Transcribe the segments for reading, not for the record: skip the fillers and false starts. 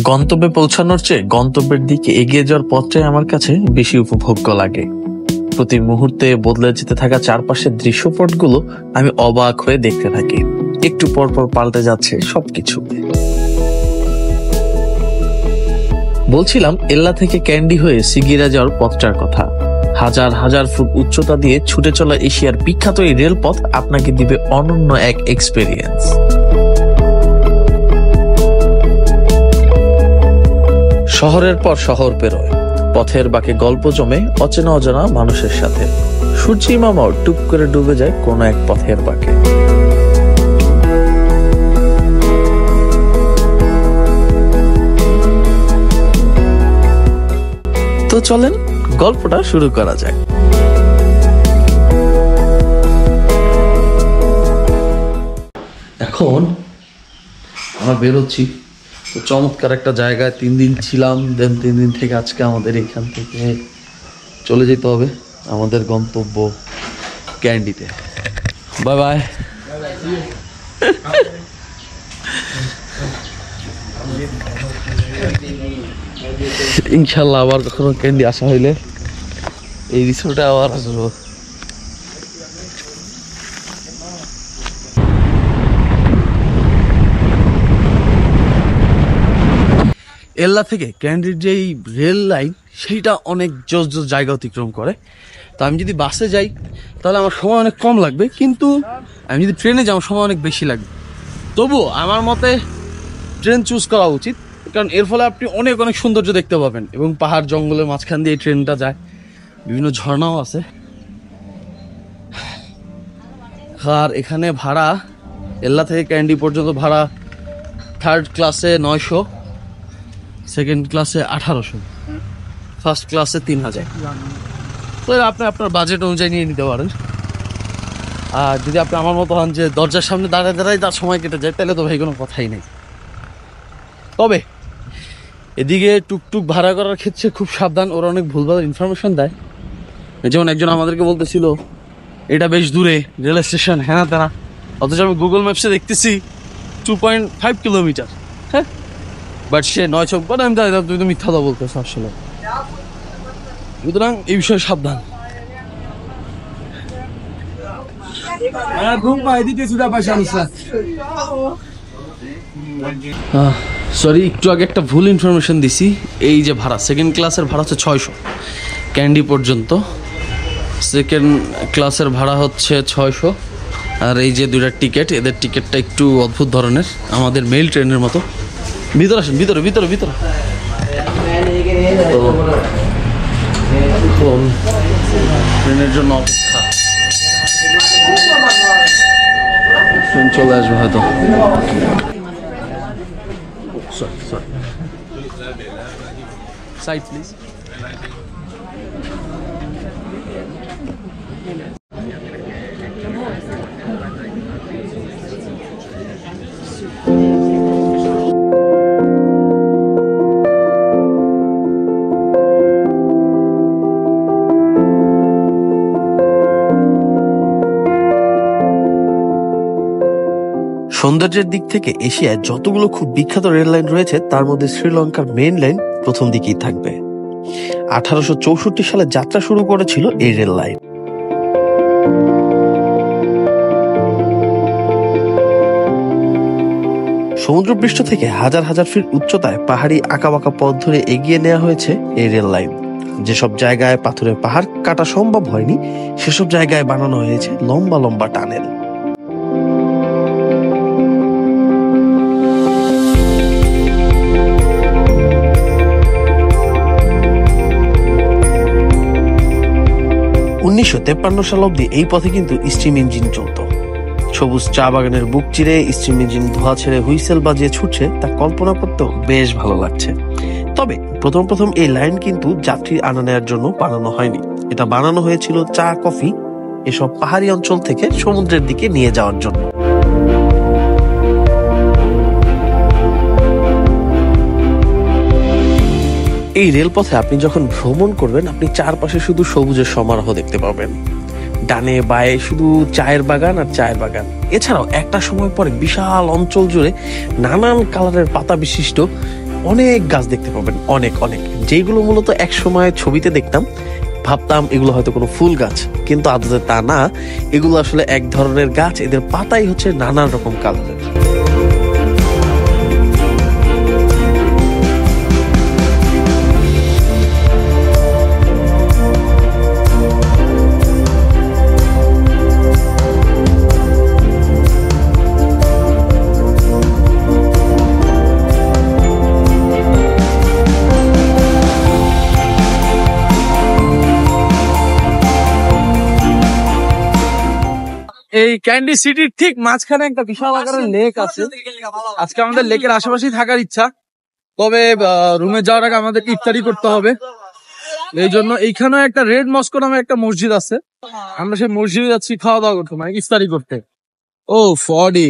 গন্তব্যে পৌঁছানোর চেয়ে গন্তব্যের দিকে এগিয়ে যাওয়ার পথটাই আমার কাছে বেশি উপভোগ্য লাগে। প্রতি মুহূর্তে বদলে যেতে থাকা চারপাশের দৃশ্যপটগুলো আমি অবাক হয়ে দেখতে থাকি। একটু পর পর পাল্টে যাচ্ছে সবকিছু। বলছিলাম এল্লা থেকে ক্যান্ডি হয়ে সিগিরা যাওয়ার পথটার কথা। হাজার হাজার ফুট উচ্চতা দিয়ে ছুটে চলা এশিয়ার বিখ্যাত এই রেলপথ আপনাকে দিবে অনন্য এক এক্সপেরিয়েন্স। শহরের পর শহর পেরোয়, পথের বাঁকে গল্প জমে অচেনা অজানা মানুষের সাথে। সূর্যি মামাও টুপ করে ডুবে যায় কোনো এক পথের বাঁকে। তো চলেন গল্পটা শুরু করা যাক। এখন আমরা বেরোচ্ছি তো চমৎকার একটা জায়গায় 3 দিন ছিলাম। দেন 3 দিন থেকে আজকে আমাদের এখান থেকে চলে যেতে হবে আমাদের গন্তব্য ক্যান্ডিতে। Bye bye. ইনশাল্লাহ আবার কখনো ক্যান্ডি আসা হইলে এই রিসোর্টে আবার আসবো। এল্লা থেকে ক্যান্ডির যেই রেল লাইন সেইটা অনেক জোস জোস জায়গা অতিক্রম করে। তো আমি যদি বাসে যাই তাহলে আমার সময় অনেক কম লাগবে, কিন্তু আমি যদি ট্রেনে যাই আমার সময় অনেক বেশি লাগবে। তবুও আমার মতে ট্রেন চুজ করা উচিত, কারণ এর ফলে আপনি অনেক অনেক সৌন্দর্য দেখতে পাবেন এবং পাহাড় জঙ্গলের মাঝখান দিয়ে এই ট্রেনটা যায়, বিভিন্ন ঝর্ণাও আছে। আর এখানে ভাড়া এল্লা থেকে ক্যান্ডি পর্যন্ত ভাড়া 3rd ক্লাসে 900, 2nd ক্লাসে 1800, 1st ক্লাসে 3000। তো আপনি আপনার বাজেট অনুযায়ী নিয়ে নিতে পারেন। আর যদি আপনি আমার মতো হন যে দরজার সামনে দাঁড়ায় দাঁড়ায় তার সময় কেটে যায়, তাহলে তো ভাই কোনো কথাই নেই। তবে এদিকে টুকটুক ভাড়া করার ক্ষেত্রে খুব সাবধান, ওরা অনেক ভুলভাল ইনফরমেশন দেয়। যেমন একজন আমাদেরকে বলতেছিল এটা বেশ দূরে রেল স্টেশন, হ্যাঁ তেনা, অথচ আমি গুগল ম্যাপসে দেখতেছি 2.5 কিলোমিটার। হ্যাঁ, বাট সে 9 চোখ বলে আমি জানি তুমি তো মিথ্যা কথা বলতেছো আসলে। সুতরাং এই বিষয়ে সাবধান। সরি, একটু আগে একটা ভুল ইনফরমেশন দিছি। এই যে ভাড়া 2nd ক্লাসের ভাড়া হচ্ছে 600 ক্যান্ডি পর্যন্ত। 2nd ক্লাসের ভাড়া হচ্ছে 600। আর এই যে 2টা টিকিট, এদের টিকিটটা একটু অদ্ভুত ধরনের, আমাদের মেল ট্রেনের মতো। ভিতরে আসেন, ভিতরে ভিতরে ভিতরে। ট্রেনের জন্য অপেক্ষা, ট্রেন চলে আসবে হয়তো। Side please. সৌন্দর্যের দিক থেকে এশিয়ায় যতগুলো খুব বিখ্যাত রেল লাইন রয়েছে তার মধ্যে শ্রীলঙ্কার মেইন লাইন প্রথম দিকেই থাকবে। 1864 সালে যাত্রা শুরু করেছিল এই রেল লাইন। সমুদ্রপৃষ্ঠ থেকে হাজার হাজার ফিট উচ্চতায় পাহাড়ি আঁকাবাঁকা পথ ধরে এগিয়ে নেওয়া হয়েছে এই রেল লাইন। যেসব জায়গায় পাথুরে পাহাড় কাটা সম্ভব হয়নি সেসব জায়গায় বানানো হয়েছে লম্বা লম্বা টানেল। উনিশশো 53 সাল অব্দি এই পথে কিন্তু স্টিম ইঞ্জিন চলত। সবুজ চা বাগানের বুক চিরে স্টিম ইঞ্জিন ধোঁয়া ছেড়ে হুইসেল বাজিয়ে ছুটছে, তা কল্পনা করতেও বেশ ভালো লাগছে। তবে প্রথম এই লাইন কিন্তু যাত্রী আনা নেওয়ার জন্য বানানো হয়নি। এটা বানানো হয়েছিল চা কফি এসব পাহাড়ি অঞ্চল থেকে সমুদ্রের দিকে নিয়ে যাওয়ার জন্য। এই রেলপথে আপনি যখন ভ্রমণ করবেন আপনি চারপাশে শুধু সবুজের সমারোহ দেখতে পাবেন। ডানে বায়ে শুধু চায়ের বাগান আর চায়ের বাগান। এছাড়াও একটা সময় পরে বিশাল অঞ্চল জুড়ে নানান কালারের পাতা বিশিষ্ট অনেক গাছ দেখতে পাবেন, অনেক অনেক, যেগুলো মূলত এক সময় ছবিতে দেখতাম, ভাবতাম এগুলো হয়তো কোনো ফুল গাছ, কিন্তু আদতে তা না, এগুলো আসলে এক ধরনের গাছ, এদের পাতাই হচ্ছে নানান রকম কালারের। এই ক্যান্ডি সিটির ঠিক মাঝখানে একটা বিশাল আকারের লেক আছে। আজকে আমাদের লেকের আশেপাশেই থাকার ইচ্ছা, তবে রুমে যাওয়ার আগে আমাদেরকে ইফতারি করতে হবে। এই জন্য এইখানে একটা রেড মস্কো নামে একটা মসজিদ আছে, আমরা সেই মসজিদে যাচ্ছি খাওয়া দাওয়া করতে, মানে ইফতারি করতে। ও ফডি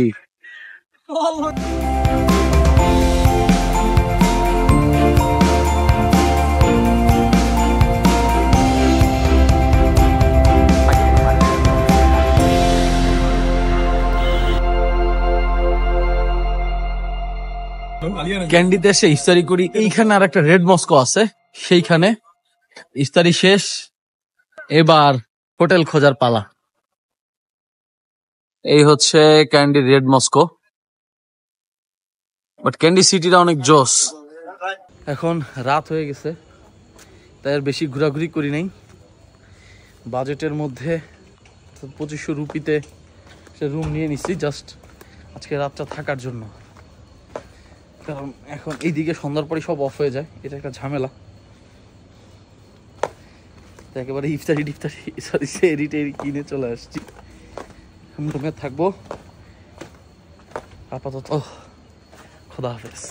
ক্যান্ডিতে এসে ইফতারি করি। এইখানে আর একটা রেড মস্কো আছে, সেইখানে ইফতারি শেষ, এবার হোটেল খোঁজার পালা। এই হচ্ছে Kandy red Moscow, but Kandy সিটিটা অনেক জোস। এখন রাত হয়ে গেছে, তাই আর বেশি ঘোরাঘুরি করি নাই। বাজেটের মধ্যে 2500 রুপিতে সে রুম নিয়ে নিচ্ছি, জাস্ট আজকে রাতটা থাকার জন্য। কারণ এখন এইদিকে সন্ধ্যার পরে সব অফ হয়ে যায়, এটা একটা ঝামেলা। একেবারে ইফতারি সেরি টেরি কিনে চলে আসছি। রুমে থাকবো আপাতত। খোদা হাফেজ।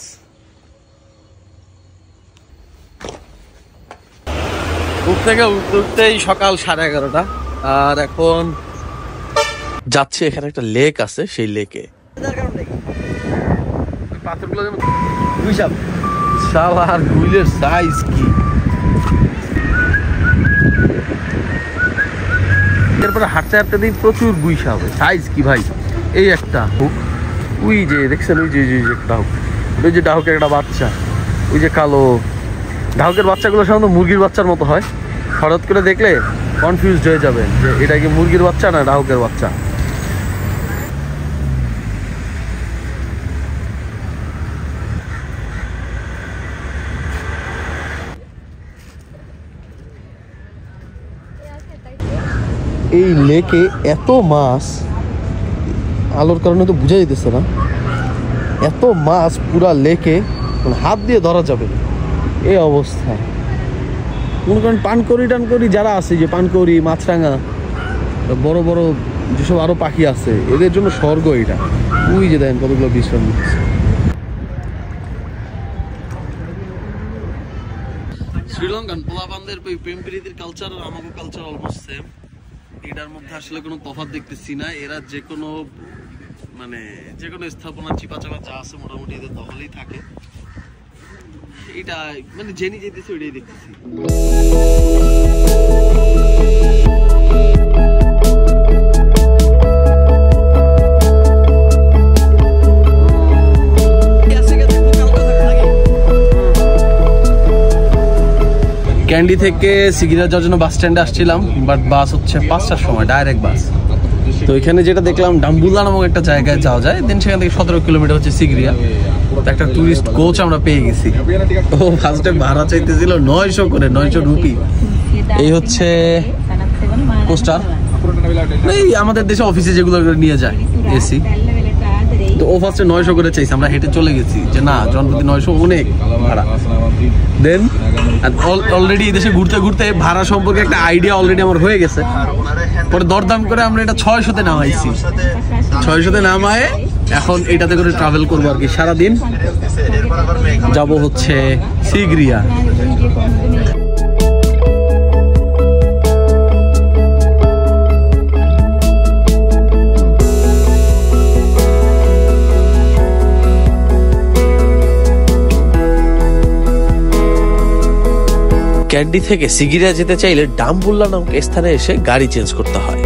উঠতেই সকাল 11:30, আর এখন যাচ্ছে, এখানে একটা লেক আছে, সেই লেকে পাথরগুলো যেমন গুইসাপ, শালার গুইলের সাইজ কি! এরপরে হাঁটতে হাঁটতে দিই প্রচুর গুইসা হবে, সাইজ কি ভাই! এই একটা হুক, ওই যে দেখছেন, ওই যে একটা হুক, ওই যে ডাহুকের একটা বাচ্চা, ওই যে কালো ডাহুকের বাচ্চাগুলো সাধারণত মুরগির বাচ্চার মতো হয়। হঠাৎ করে দেখলে কনফিউজড হয়ে যাবেন যে এটা কি মুরগির বাচ্চা না ডাহুকের বাচ্চা। এই লেকে এত মাছ, আলোর কারণে তো বোঝা যেতেছে না, এত মাছ পুরা লেকে, হাত দিয়ে ধরা যাবে এই অবস্থা। মনে করেন পানকৌড়ি টানকৌড়ি যারা আছে, যে পানকৌড়ি, মাছরাঙা, বড় বড় যেসব আরো পাখি আছে, এদের জন্য স্বর্গ এটা। ওই যে দেখেন কতগুলো বিশ্রাম নিচ্ছে। শ্রীলঙ্কান পোলাপানদের প্রেম প্রীতির কালচার আর আমাদের কালচার অলমোস্ট সেম। এটার মধ্যে আসলে কোনো তফাৎ দেখতেছি না। এরা যে কোনো স্থাপনা চিপাচাপা যা আছে মোটামুটি এদের দখলেই থাকে। এটা মানে জেনে যেতেছি, ওইটাই দেখতেছি। ক্যান্ডি থেকে সিগিরা যাওয়ার জন্য বাস স্ট্যান্ডে আসছিলাম, বাট বাস হচ্ছে 5টার সময় ডাইরেক্ট বাস। তো এখানে যেটা দেখলাম ডাম্বুলা নামক একটা জায়গায় যাওয়া যায়, দেন সেখান থেকে 17 কিলোমিটার হচ্ছে সিগিরিয়া। একটা টুরিস্ট কোচ আমরা পেয়ে গেছি। ও ফার্স্টে ভাড়া চাইতেছিল 900 করে, 900 রুপি। এই হচ্ছে পোস্টার, এই আমাদের দেশে অফিসে যেগুলো নিয়ে যায় এসি। তো ও ফার্স্টে 900 করে চাইছে, আমরা হেঁটে চলে গেছি যে না, জনপ্রতি 900 অনেক ভাড়া। দেন অলরেডি এই দেশে ঘুরতে ঘুরতে ভাড়া সম্পর্কে একটা আইডিয়া অলরেডি আমার হয়ে গেছে। পরে দরদাম করে আমরা এটা 600-তে নামাইছি। 600-তে নামায় এখন এটাতে করে ট্রাভেল করবো আর কি সারাদিন। যাব হচ্ছে সিগরিয়া। ক্যান্ডি থেকে সিগিরিয়া যেতে চাইলে ডাম্বুল্লা নামক স্থানে এসে গাড়ি চেঞ্জ করতে হয়।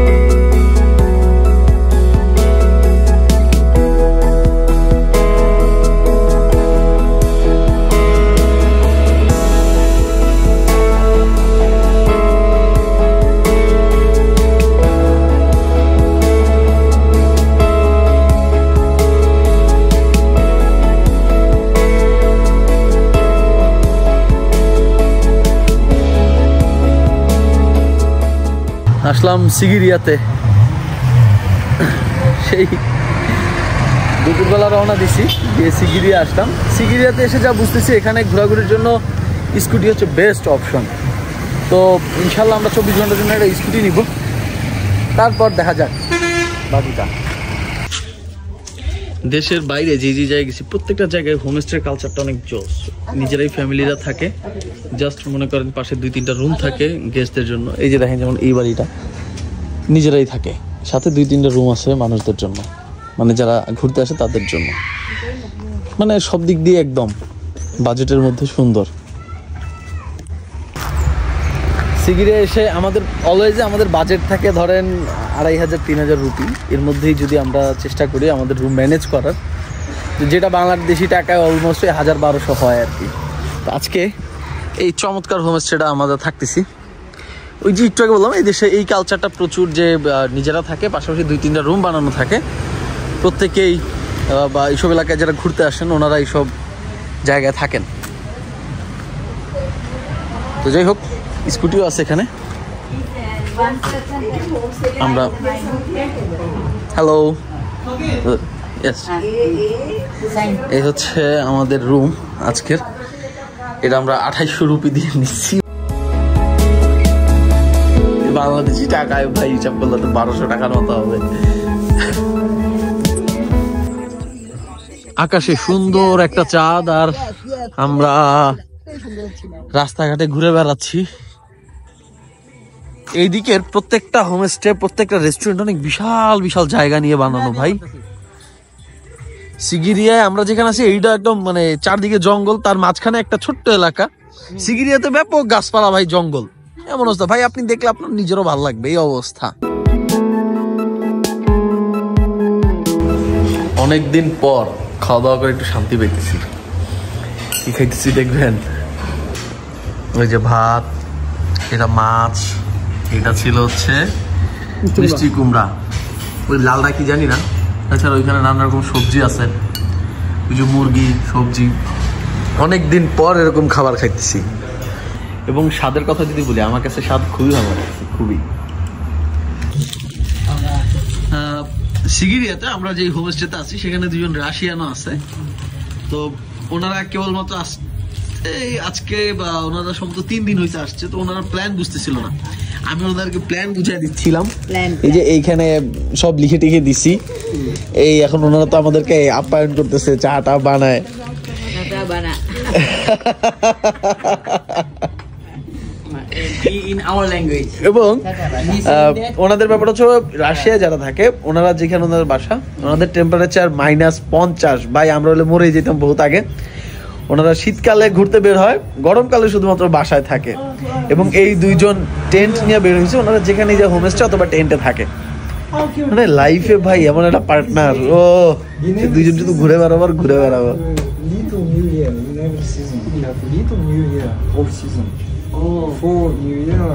আসলাম সিগিরিয়াতে। সেই দুপুরবেলা রওনা দিছি, দিয়ে সিগিরিয়া আসলাম। সিগিরিয়াতে এসে যা বুঝতেছি এখানে ঘোরাঘুরির জন্য স্কুটি হচ্ছে বেস্ট অপশন। তো ইনশাল্লাহ আমরা 24 ঘন্টার জন্য একটা স্কুটি নিব, তারপর দেখা যাক বাকিটা। দেশের বাইরে যে যে জায়গায় গেছি প্রত্যেকটা জায়গায় হোমস্টের কালচারটা অনেক জোস। নিজেরাই ফ্যামিলিরা থাকে, জাস্ট মনে করেন পাশে 2-3টা রুম থাকে গেস্টদের জন্য। এই যে দেখেন যেমন এই বাড়িটা নিজেরাই থাকে, সাথে 2-3টা রুম আছে মানুষদের জন্য, মানে যারা ঘুরতে আসে তাদের জন্য। মানে সব দিক দিয়ে একদম বাজেটের মধ্যে সুন্দর। সিগিরে এসে আমাদের অলওয়েজে আমাদের বাজেট থাকে ধরেন 2500-3000 রুপি। এর মধ্যেই যদি আমরা চেষ্টা করি আমাদের রুম ম্যানেজ করার, যেটা বাংলাদেশি টাকায় অলমোস্ট 1000-1200 হয় আর কি। তো আজকে এই চমৎকার হোমস্টেটা আমাদের থাকতেছি। ওই যে একটু আগে বললাম এই দেশে এই কালচারটা প্রচুর, যে নিজেরা থাকে, পাশাপাশি 2-3টা রুম বানানো থাকে। প্রত্যেকেই বা এইসব এলাকায় যারা ঘুরতে আসেন ওনারা এইসব জায়গায় থাকেন। তো যাই হোক, স্কুটিও আছে এখানে। আমরা হ্যালো, ইয়েস, এই হচ্ছে আমাদের রুম আজকের। এটা আমরা 2800 রুপি দিয়ে নিচ্ছি। বাংলাদেশি টাকায় ভাই হিসাব করলে তো 1200 টাকার মতো হবে। আকাশে সুন্দর একটা চাঁদ, আর আমরা রাস্তাঘাটে ঘুরে বেড়াচ্ছি। এই দিকের প্রত্যেকটা হোমস্টে, প্রত্যেকটা রেস্টুরেন্ট অনেক বিশাল বিশাল জায়গা নিয়ে বানানো ভাই। সিগিরিয়ায় আমরা যেখানে আছি এইটা একদম মানে চারদিকে জঙ্গল, তার মাঝখানে একটা ছোট্ট এলাকা। সিগিরিয়াতে ব্যাপক গাছপালা ভাই, জঙ্গল, এমন অবস্থা ভাই আপনি দেখলে আপনার নিজেরও ভালো লাগবে এই অবস্থা। অনেকদিন পর খাওয়া দাওয়া করে একটু শান্তি পেতেছি। কি খাইতেছি দেখবেন, ওই যে ভাত, এটা মাছ, এটা ছিল হচ্ছে মিষ্টি কুমড়া, ওই লালটা কি জানি না। তাছাড়া ওইখানে নানা রকম সবজি আছে, ওই যে মুরগি সবজি। অনেকদিন পর এরকম খাবার খাইতেছি। এবং স্বাদের কথা যদি বলি, আমার কাছে স্বাদ খুবই ভালো লাগছে, খুবই। সিগিরিয়াতে আমরা যে হোমস্টেতে আছি সেখানে 2জন রাশিয়ানও আছে। তো ওনারা কেবলমাত্র আজকে বা ওনারা সম্ভবত 3 দিন হয়েছে আসছে। তো ওনারা প্ল্যান বুঝতেছিল না, আমি ওনাদেরকে প্ল্যান বুঝাই দিচ্ছিলাম। এই যে এইখানে সব লিখে টিখে দিছি। এই এখন ওনারা তো আমাদেরকে আপ্যায়ন করতেছে, চাটা বানায়। এবং ওনাদের ব্যাপার হচ্ছে রাশিয়া যারা থাকে, ওনারা যেখানে ওনাদের বাসা, ওনাদের টেম্পারেচার -50। ভাই আমরা হলে মরে যেতাম বহুত আগে। ওনারা শীতকালে ঘুরতে বের হয়, গরমকালে শুধুমাত্র বাসায় থাকে। এবং এই 2জন টেন্ট নিয়ে বের হয়েছে, ওনারা যেখানে যে হোমস্টে অথবা টেন্টে থাকে। মানে লাইফে ভাই এমন একটা পার্টনার, ও 2জন শুধু ঘুরে বেড়াবো আর ঘুরে বেড়াবো। Little New Year in every season. We have Little New Year off season. For New Year.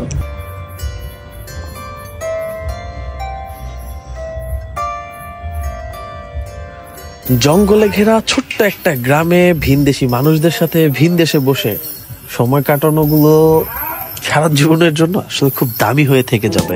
জঙ্গলে ঘেরা ছোট্ট একটা গ্রামে ভিনদেশি মানুষদের সাথে ভিন দেশে বসে সময় কাটানো গুলো সারা জীবনের জন্য আসলে খুব দামি হয়ে থেকে যাবে।